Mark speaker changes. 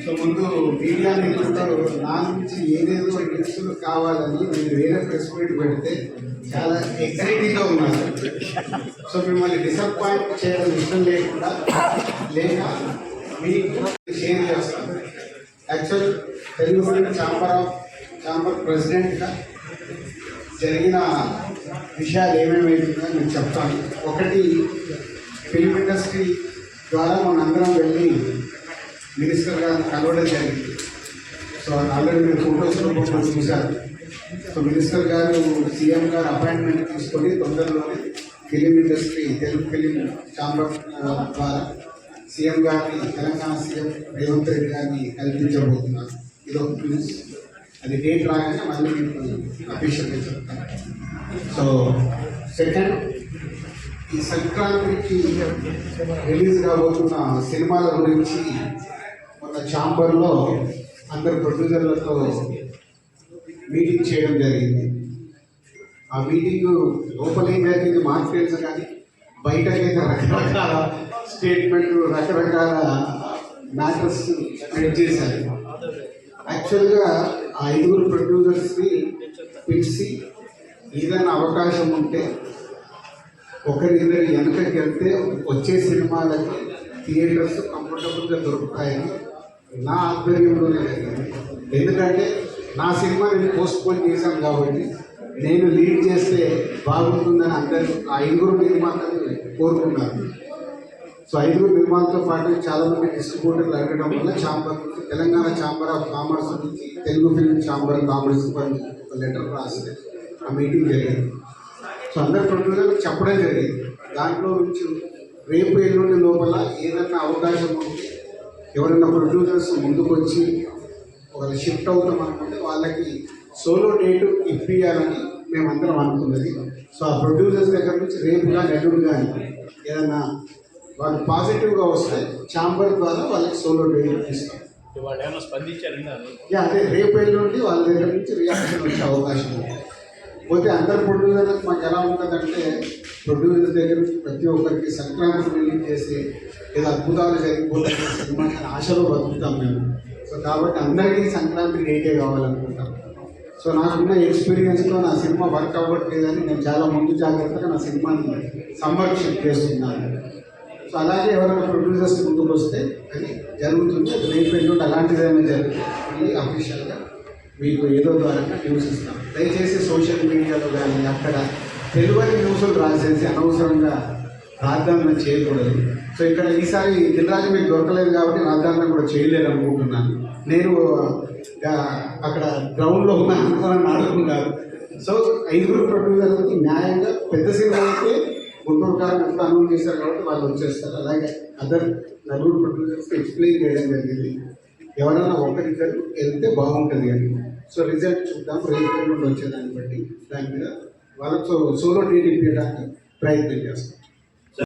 Speaker 1: So ముందు media మిత్రులు నా నుంచి ఏదేదో న్యూస్లు కావాలని నేను వేరే ప్రెస్ మీట్ పెడితే చాలా ఎక్సైటింగ్గా ఉన్నాను. సో మిమ్మల్ని డిసప్పాయింట్ చేయడం ఇష్టం లేకుండా లేక మీకు షేర్ చేస్తాను. యాక్చువల్ తెలుగు ఛాంబర్ ప్రెసిడెంట్గా జరిగిన విషయాలు ఏమేమైతుందో నేను చెప్తాను. ఒకటి, ఫిలిం ఇండస్ట్రీ ద్వారా మనందరం వెళ్ళి మినిస్టర్ గారిని కలవడం జరిగింది. సో ఆల్రెడీ మీరు ఫోటోస్ రూపంలో చూశారు. సో మినిస్టర్ గారు సీఎం గారు అపాయింట్మెంట్ తీసుకొని తొందరలోనే film industry Telugu film chamber ద్వారా సీఎం గారిని, తెలంగాణ సీఎం రేవంత్ రెడ్డి గారిని కల్పించబోతున్నారు. ఇది ఒక న్యూస్. అది డేట్ రాగానే మళ్ళీ మీకు అఫీషియల్గా చెప్తాను. సో సెకండ్, ఈ సంక్రాంతికి రిలీజ్ కాబోతున్న సినిమాల గురించి మొన్న ఛాంబర్లో అందరు ప్రొడ్యూసర్లతో మీటింగ్ చేయడం జరిగింది. ఆ మీటింగ్ లోపల ఏం జరిగింది మాకు తెలుసు, కానీ బయటకైతే రకరకాల స్టేట్మెంట్లు, రకరకాల మ్యాటర్స్ స్ప్రెడ్ చేశారు. యాక్చువల్గా ఆ 5 ప్రొడ్యూసర్స్ని పిలిచి ఏదైనా అవకాశం ఉంటే ఒకరిద్దరు వెనకకి వెళ్తే వచ్చే సినిమాలకి థియేటర్స్ కంఫర్టబుల్గా దొరుకుతాయని నా ఆధ్వర్యంలోనే జరిగింది. ఎందుకంటే నా సినిమా నేను పోస్ట్పోన్ చేశాను కాబట్టి నేను లీడ్ చేస్తే బాగుంటుందని అందరూ ఆ 5 నిర్మాతలు కోరుకున్నారు. సో 5 నిర్మాతలతో పాటు చాలామంది డిస్ట్రిబ్యూటర్లు అడగడం వల్ల ఛాంబర్ నుంచి, తెలంగాణ ఛాంబర్ ఆఫ్ కామర్స్ నుంచి తెలుగు ఫిల్మ్ ఛాంబర్ కామర్స్ ఒక లెటర్ రాసి ఆ మీటింగ్ జరిగింది. సో అందరు ప్రొడ్యూసర్లకు చెప్పడం జరిగింది. దాంట్లో నుంచి రేపు ఎల్లుండి లోపల ఏదైనా అవకాశం ఉంటే ఎవరైనా ప్రొడ్యూసర్స్ ముందుకు వచ్చి వాళ్ళు షిఫ్ట్ అవుతాం అనుకుంటే వాళ్ళకి సోలో డేటు ఇప్పియాలని మేమందరం అనుకున్నది. సో ఆ ప్రొడ్యూసర్స్ దగ్గర నుంచి రేపు కానీ ఎల్లుండి కానీ ఏదైనా వాళ్ళు పాజిటివ్గా వస్తే ఛాంబర్ ద్వారా వాళ్ళకి సోలో డేట్ ఇస్తాం. అదే రేపు ఎల్లుండి వాళ్ళ దగ్గర నుంచి రియాక్షన్ వచ్చే అవకాశం ఉంది. పోతే అందరు ప్రొడ్యూసర్లకు మాకు ఎలా ఉంటుందంటే, ప్రొడ్యూసర్ దగ్గర నుంచి ప్రతి ఒక్కరికి సంక్రాంతి రిలీజ్ చేసి ఏదో అద్భుతాలు జరిగిపోతాయి సినిమా అని ఆశలో బతుకుతాం మేము. సో కాబట్టి అందరికీ సంక్రాంతి డేటే కావాలనుకుంటాం. సో నాకున్న ఎక్స్పీరియన్స్తో నా సినిమా వర్క్ అవ్వట్లేదని నేను చాలా ముందు జాగ్రత్తగా నా సినిమాని సంరక్షణ చేస్తున్నాను. సో అలాగే ఎవరైనా ప్రొడ్యూసర్స్ ముందుకు వస్తే అది జరుగుతుంది. రేపు ఎల్లుండి అలాంటిదైనా జరుగుతుంది. అఫీషియల్గా మీకు ఏదో ద్వారా న్యూస్ ఇస్తాం. దయచేసి సోషల్ మీడియాలో కానీ అక్కడ తెలియని న్యూస్లు రాసేసి అనవసరంగా రాద్ధాంతం చేయకూడదు. సో ఇక్కడ ఈసారి దిల్రాజు మీకు దొరకలేదు కాబట్టి రాద్ధాంతం కూడా చేయలేదు అనుకుంటున్నాను. నేను అక్కడ గ్రౌండ్లో ఉన్న అనుకోవాలని ఆడుకున్నారు. సో 5 ప్రొడ్యూసర్లకి న్యాయంగా పెద్ద సినిమా అయితే గుంటూరు కారం ఎప్పుడు అనౌన్స్ చేశారు కాబట్టి వాళ్ళు వచ్చేస్తారు. అలాగే అదర్ 4 ప్రొడ్యూసర్స్కి ఎక్స్ప్లెయిన్ చేయడం జరిగింది. ఎవరైనా ఒకరిద్దరు వెళ్తే బాగుంటుంది అని. సో రిజల్ట్ చూద్దాం రేపు నుండి వచ్చేదాన్ని బట్టి దాని మీద వాళ్ళతో సోలో డేట్ ఇప్పించడానికి ప్రయత్నం చేస్తాం.